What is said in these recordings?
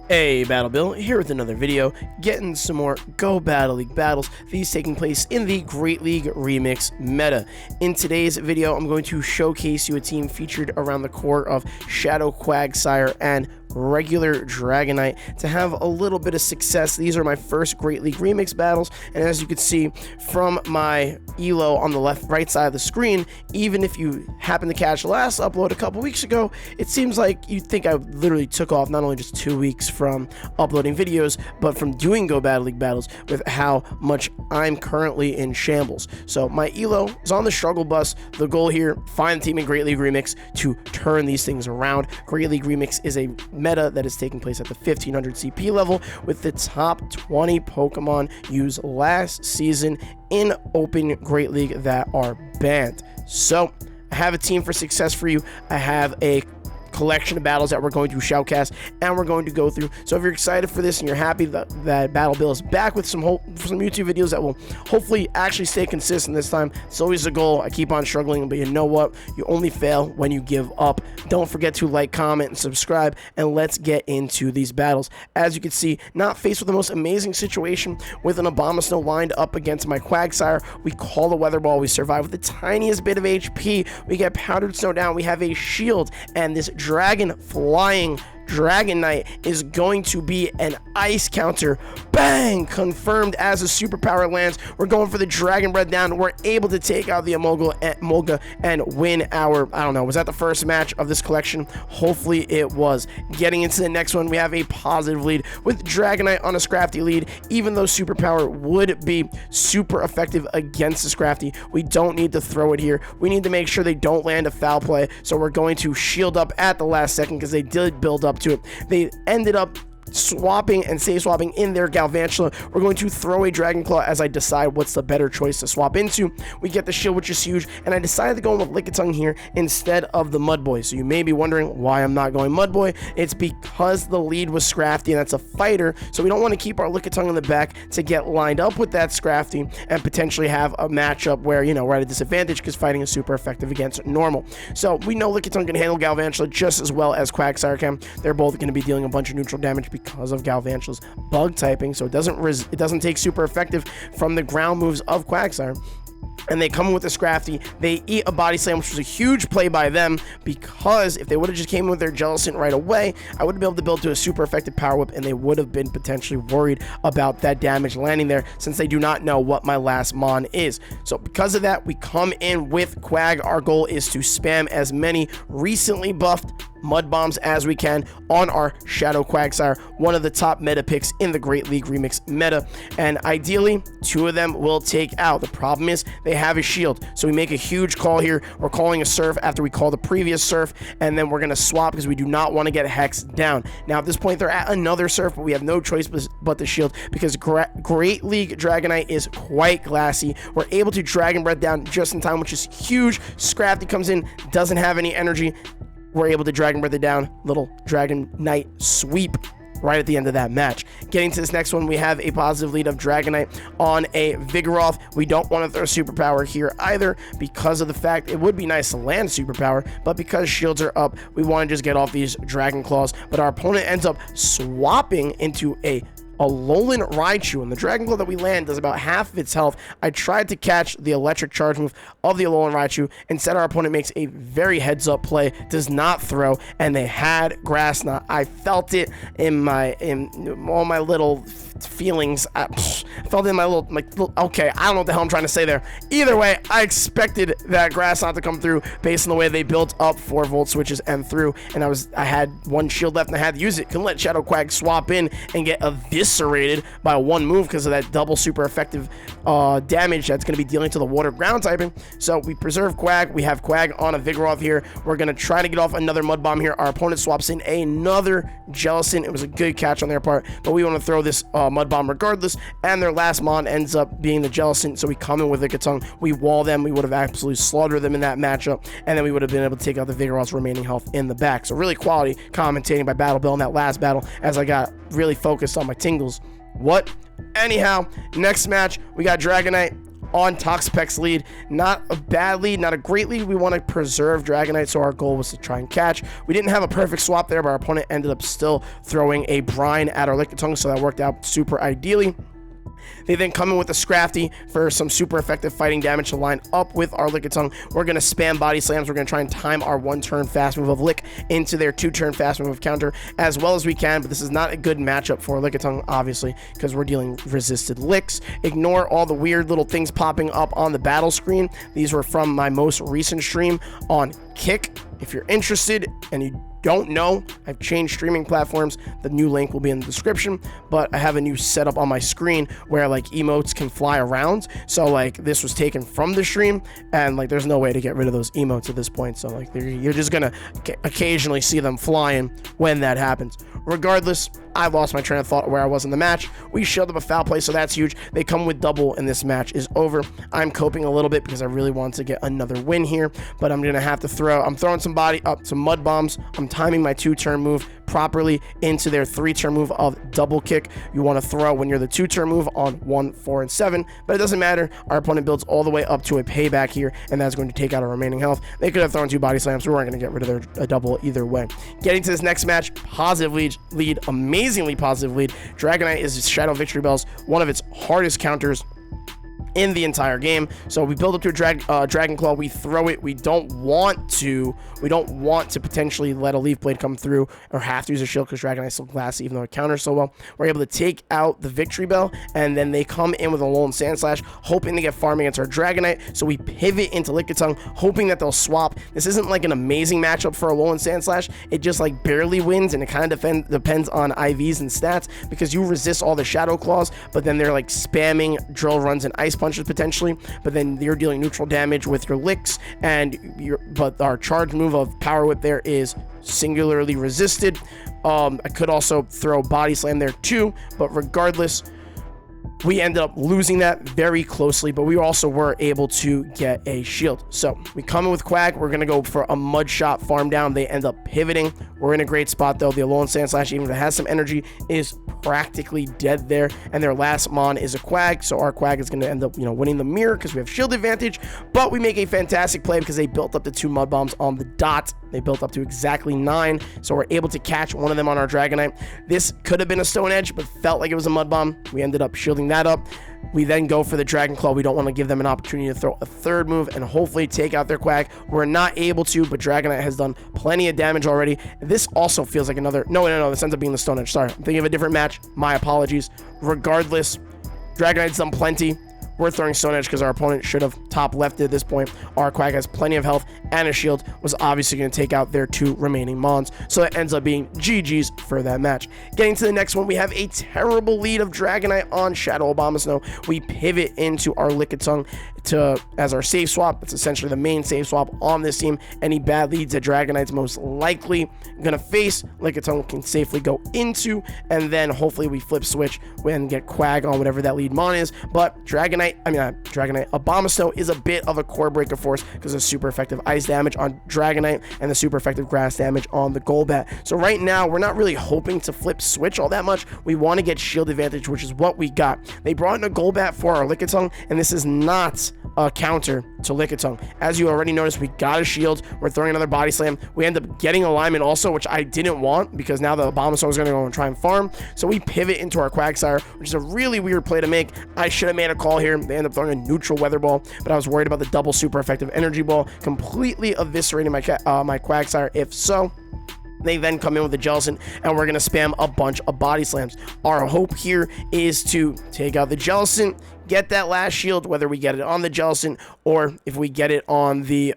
Hey, Battle Bill, here with another video, getting some more Go Battle League battles, these taking place in the Great League Remix meta. In today's video, I'm going to showcase you a team featured around the core of Shadow Quagsire and regular Dragonite to have a little bit of success. These are my first Great League Remix battles, and as you can see from my elo on the right side of the screen, even if you happen to catch the last upload a couple weeks ago, it seems like you think I literally took off not only just 2 weeks from uploading videos, but from doing Go Battle League battles with how much I'm currently in shambles. So my elo is on the struggle bus. The goal here, find the team in Great League Remix to turn these things around. Great League Remix is a meta that is taking place at the 1500 CP level with the top 20 Pokemon used last season in Open Great League that are banned. So I have a team for success for you. I have a collection of battles that we're going to shoutcast and we're going to go through. So if you're excited for this and you're happy that Battle Bill is back with some YouTube videos that will hopefully actually stay consistent this time, it's always the goal. I keep on struggling, but you know what? You only fail when you give up. Don't forget to like, comment, and subscribe, and let's get into these battles. As you can see, not faced with the most amazing situation with an Abomasnow lined up against my Quagsire. We call the Weather Ball. We survive with the tiniest bit of HP. We get Powdered Snow down. We have a shield, and this Dragon flying Dragonite is going to be an ice counter. Bang! Confirmed as a superpower lands. We're going for the Dragon Breath down. We're able to take out the Emolga and win our, I don't know, was that the first match of this collection? Hopefully it was. Getting into the next one, we have a positive lead with Dragonite on a Scrafty lead. Even though superpower would be super effective against the Scrafty, we don't need to throw it here. We need to make sure they don't land a foul play. So we're going to shield up at the last second because they did build up to it. They ended up swapping and save swapping in their Galvantula. We're going to throw a Dragon Claw as I decide what's the better choice to swap into. We get the shield, which is huge, and I decided to go with Lickitung here instead of the Mudboy. So you may be wondering why I'm not going Mudboy. It's because the lead was Scrafty, and that's a fighter, so we don't want to keep our Lickitung in the back to get lined up with that Scrafty and potentially have a matchup where, you know, we're at a disadvantage because fighting is super effective against normal. So we know Lickitung can handle Galvantula just as well as Quagsire can. They're both going to be dealing a bunch of neutral damage because of Galvantula's bug typing, so it doesn't take super effective from the ground moves of Quagsire. And they come in with a Scrafty. They eat a Body Slam, which was a huge play by them, because if they would have just came in with their Jellicent right away, I would have been able to build to a super effective Power Whip, and they would have been potentially worried about that damage landing there, since they do not know what my last Mon is. So because of that, we come in with Quag. Our goal is to spam as many recently buffed Mud Bombs as we can on our Shadow Quagsire, one of the top meta picks in the Great League Remix meta, and ideally 2 of them will take out. The problem is they have a shield, so we make a huge call here. We're calling a Surf after we call the previous Surf, and then we're going to swap because we do not want to get Hex down. Now at this point they're at another Surf, but we have no choice but the shield because Great League Dragonite is quite glassy. We're able to Dragon Breath down just in time, which is huge. Scrafty comes in, doesn't have any energy. We're able to Dragon Breath it down. Little Dragonite sweep right at the end of that match. Getting to this next one, we have a positive lead of Dragonite on a Vigoroth. We don't want to throw superpower here either because of the fact it would be nice to land superpower, but because shields are up, we want to just get off these Dragon Claws. But our opponent ends up swapping into a Alolan Raichu, and the Dragon Claw that we land does about half of its health. I tried to catch the electric charge move of the Alolan Raichu. Instead, our opponent makes a very heads-up play, does not throw, and they had Grass Knot. I felt it in all my little feelings. I felt it in my little, okay, I don't know what the hell I'm trying to say there. Either way, I expected that Grass Knot to come through based on the way they built up 4-volt switches and through, and I had 1 shield left and I had to use it. Couldn't let Shadow Quag swap in and get eviscerated by 1 move because of that double super effective damage that's going to be dealing to the water ground typing. So we preserve Quag. We have Quag on a Vigoroth here. We're going to try to get off another Mud Bomb here. Our opponent swaps in another Jellicent. It was a good catch on their part, but we want to throw this Mud Bomb regardless, and their last Mon ends up being the Jellicent, so we come in with a Lickitung. We wall them. We would have absolutely slaughtered them in that matchup, and then we would have been able to take out the Vigoroth's remaining health in the back. So really quality commentating by Battle Bill in that last battle as I got really focused on my tingles. Anyhow, next match, we got Dragonite on Toxapex's lead. Not a bad lead, not a great lead. We want to preserve Dragonite, so our goal was to try and catch. We didn't have a perfect swap there, but our opponent ended up still throwing a Brine at our Lickitung, so that worked out super ideally. They then come in with a Scrafty for some super effective fighting damage to line up with our Lickitung. We're going to spam Body Slams. We're going to try and time our 1-turn fast move of Lick into their 2-turn fast move of Counter as well as we can, but this is not a good matchup for Lickitung, obviously, because we're dealing resisted Licks. Ignore all the weird little things popping up on the battle screen. These were from my most recent stream on Kick. If you're interested and you don't know, I've changed streaming platforms. The new link will be in the description, but I have a new setup on my screen where like emotes can fly around. So like this was taken from the stream, and like there's no way to get rid of those emotes at this point. So like you're just gonna occasionally see them flying when that happens. Regardless, I lost my train of thought where I was in the match. We showed them a foul play, so that's huge. They come with double, and this match is over. I'm coping a little bit because I really want to get another win here, but I'm gonna have to throw. I'm throwing some mud bombs. I'm timing my 2-turn move properly into their 3-turn move of double kick. You want to throw when you're the 2-turn move on 1, 4, and 7, but it doesn't matter. Our opponent builds all the way up to a payback here, and that's going to take out our remaining health. They could have thrown 2 body slams. We weren't going to get rid of their double either way. Getting to this next match, positive lead, amazingly positive lead. Dragonite is Shadow Victory Bells, one of its hardest counters in the entire game. So we build up to a Dragon Claw, we throw it. We don't want to potentially let a Leaf Blade come through or have to use a shield because Dragonite's still glassy even though it counters so well. We're able to take out the Victory Bell, and then they come in with a Alolan Sandslash, hoping to get farm against our Dragonite. So we pivot into Lickitung, hoping that they'll swap. This isn't like an amazing matchup for Alolan Sandslash. It just like barely wins, and it kind of depends on IVs and stats because you resist all the Shadow Claws, but then they're like spamming Drill Runs and Ice Punches potentially, but then you're dealing neutral damage with your Licks, but our charge move of Power Whip there is singularly resisted. I could also throw Body Slam there too, but regardless, we ended up losing that very closely, but we also were able to get a shield. So we come in with QUAG. We're going to go for a Mud Shot farm down. They end up pivoting. We're in a great spot, though. The Alolan Sandslash, even if it has some energy, is practically dead there, and their last Mon is a QUAG, so our QUAG is going to end up, winning the mirror because we have shield advantage, but we make a fantastic play because they built up the 2 Mud Bombs on the dot. They built up to exactly 9, so we're able to catch one of them on our Dragonite. This could have been a Stone Edge, but felt like it was a Mud Bomb. We ended up shielding that up. We then go for the Dragon Claw. We don't want to give them an opportunity to throw a 3rd move and hopefully take out their QUAG. We're not able to, but Dragonite has done plenty of damage already. This also feels like another... No, this ends up being the Stone Edge. Sorry, I'm thinking of a different match. My apologies. Regardless, Dragonite's done plenty. We're throwing Stone Edge because our opponent should have top left at this point. Our QUAG has plenty of health and a shield, was obviously going to take out their 2 remaining Mons. So it ends up being GG's for that match. Getting to the next one, we have a terrible lead of Dragonite on Shadow Abomasnow. We pivot into our Lickitung as our save swap. It's essentially the main save swap on this team. Any bad leads that Dragonite's most likely going to face, Lickitung can safely go into, and then hopefully we flip switch and get QUAG on whatever that lead Mon is. But Abomasnow is a bit of a core breaker for us because of super effective ice damage on Dragonite and the super effective grass damage on the Golbat. So right now, we're not really hoping to flip switch all that much. We want to get shield advantage, which is what we got. They brought in a Golbat for our Lickitung, and this is not a counter to Lickitung. As you already noticed, we got a shield. We're throwing another Body Slam. We end up getting alignment also, which I didn't want because now the Abomasnow is going to go and try and farm. So we pivot into our Quagsire, which is a really weird play to make. I should have made a call here. They end up throwing a neutral Weather Ball, but I was worried about the double super effective Energy Ball completely eviscerating my Quagsire. If so, they then come in with the Jellicent, and we're going to spam a bunch of Body Slams. Our hope here is to take out the Jellicent, get that last shield, whether we get it on the Jellicent or if we get it on the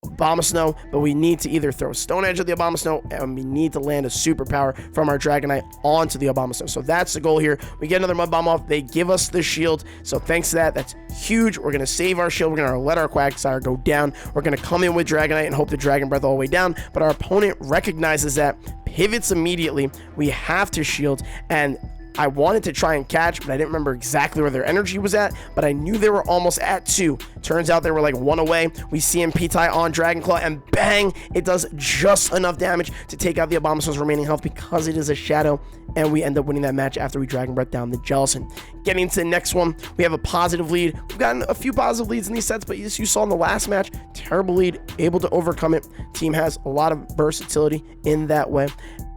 Abomasnow, but we need to either throw Stone Edge at the Abomasnow, and we need to land a superpower from our Dragonite onto the Abomasnow. So that's the goal here. We get another Mud Bomb off. They give us the shield, so thanks to that, that's huge. We're going to save our shield. We're going to let our Quagsire go down. We're going to come in with Dragonite and hope the Dragon Breath all the way down, but our opponent recognizes that, pivots immediately. We have to shield, and I wanted to try and catch, but I didn't remember exactly where their energy was at, but I knew they were almost at 2. Turns out they were like 1 away. We see him P-tie on Dragon Claw, and bang, it does just enough damage to take out the Abomasaw's remaining health because it is a shadow, and we end up winning that match after we Dragon Breath down the Jellicent. Getting to the next one, we have a positive lead. We've gotten a few positive leads in these sets, but as you saw in the last match, terrible lead, able to overcome it. Team has a lot of versatility in that way.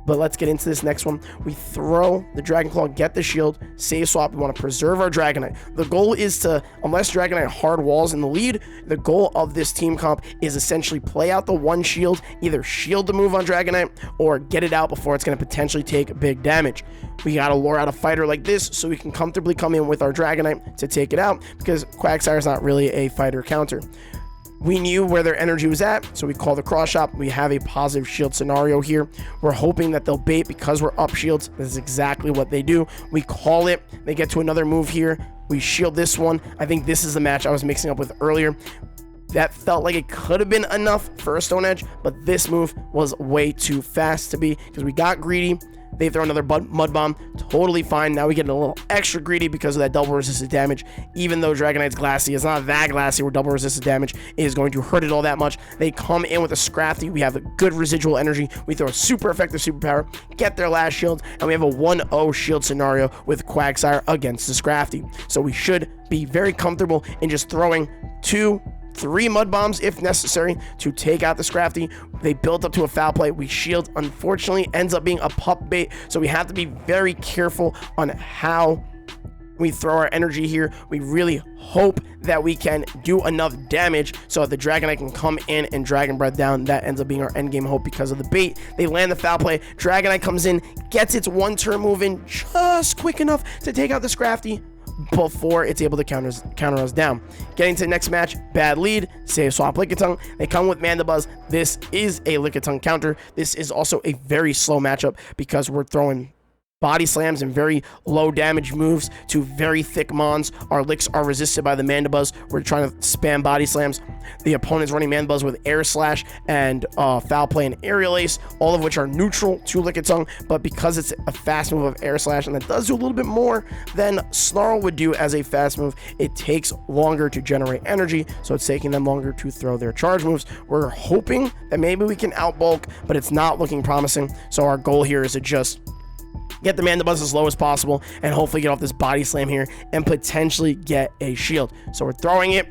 But let's get into this next one. We throw the Dragon Claw, get the shield, save swap. We want to preserve our Dragonite. The goal is to, unless Dragonite hard walls in the lead, the goal of this team comp is essentially play out the 1 shield, either shield the move on Dragonite or get it out before it's going to potentially take big damage. We got to lure out a fighter like this so we can comfortably come in with our Dragonite to take it out, because Quagsire is not really a fighter counter. We knew where their energy was at, so we call the cross shop. We have a positive shield scenario here. We're hoping that they'll bait because we're up shields. This is exactly what they do. We call it. They get to another move here. We shield this one. I think this is the match I was mixing up with earlier. That felt like it could have been enough for a Stone Edge, but this move was way too fast to be, because we got greedy. They throw another Mud Bomb, totally fine. Now we get a little extra greedy because of that double resisted damage. Even though Dragonite's glassy, it's not that glassy where double resisted damage is going to hurt it all that much. They come in with a Scrafty. We have a good residual energy. We throw a super effective superpower, get their last shield, and we have a 1-0 shield scenario with Quagsire against the Scrafty. So we should be very comfortable in just throwing 2-3 Mud Bombs if necessary to take out the Scrafty. They built up to a foul play. We shield, unfortunately, ends up being a pup bait, so we have to be very careful on how we throw our energy here. We really hope that we can do enough damage so that the Dragonite can come in and Dragon Breath down. That ends up being our endgame hope because of the bait. They land the foul play. Dragonite comes in, gets its 1-turn move in just quick enough to take out the Scrafty before it's able to counter us down. Getting to the next match, bad lead, save swap Lickitung. They come with Mandibuzz. This is a Lickitung counter. This is also a very slow matchup because we're throwing body slams and very low damage moves to very thick mons. Our licks are resisted by the Mandibuzz. We're trying to spam body slams. The opponent's running Mandibuzz with Air Slash and Foul Play and Aerial Ace, all of which are neutral to Lickitung, but because it's a fast move of Air Slash and that does do a little bit more than Snarl would do as a fast move, it takes longer to generate energy, so it's taking them longer to throw their charge moves. We're hoping that maybe we can outbulk, but it's not looking promising, so our goal here is to just get the Mandibuzz as low as possible and hopefully get off this body slam here and potentially get a shield. So we're throwing it.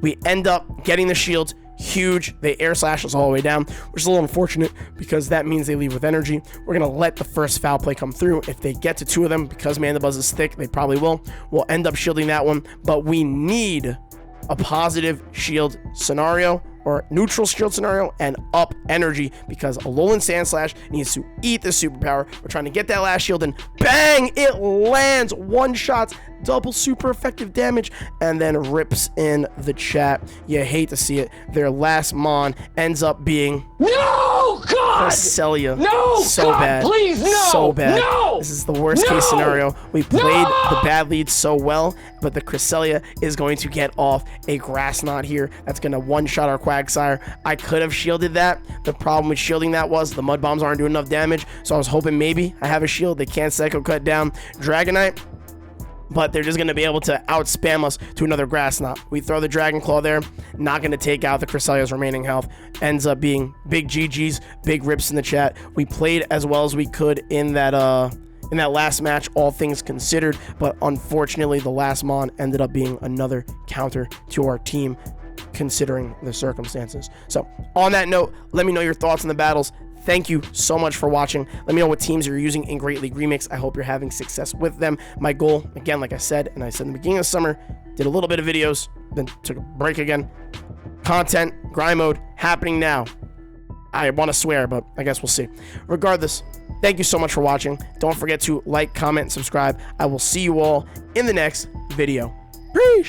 We end up getting the shield. Huge. They air slash us all the way down, which is a little unfortunate because that means they leave with energy. We're going to let the first foul play come through. If they get to 2 of them, because Mandibuzz is thick, they probably will. We'll end up shielding that one, but we need a positive shield scenario or neutral shield scenario and up energy because Alolan Sandslash needs to eat the superpower. We're trying to get that last shield and bang, it lands, 1-shots, double super effective damage, and then rips in the chat. You hate to see it. Their last mon ends up being no God Cresselia. No so God, bad, please no, so bad. No, this is the worst case scenario. We played the bad lead so well, but the Cresselia is going to get off a grass knot here. That's going to 1-shot our Quagsire. I could have shielded that. The problem with shielding that was the Mud Bombs aren't doing enough damage, so I was hoping maybe I have a shield. They can't Psycho Cut down Dragonite, but they're just going to be able to outspam us to another grass knot. We throw the Dragon Claw there, not going to take out the Cresselia's remaining health. Ends up being big GG's, big rips in the chat. We played as well as we could in that last match, all things considered, but unfortunately the last mon ended up being another counter to our team considering the circumstances. So on that note, let me know your thoughts on the battles. Thank you so much for watching. Let me know what teams you're using in Great League Remix. I hope you're having success with them. My goal, again, like I said, and I said in the beginning of summer, did a little bit of videos, then took a break again. Content, grind mode, happening now. I want to swear, but I guess we'll see. Regardless, thank you so much for watching. Don't forget to like, comment, and subscribe. I will see you all in the next video. Peace!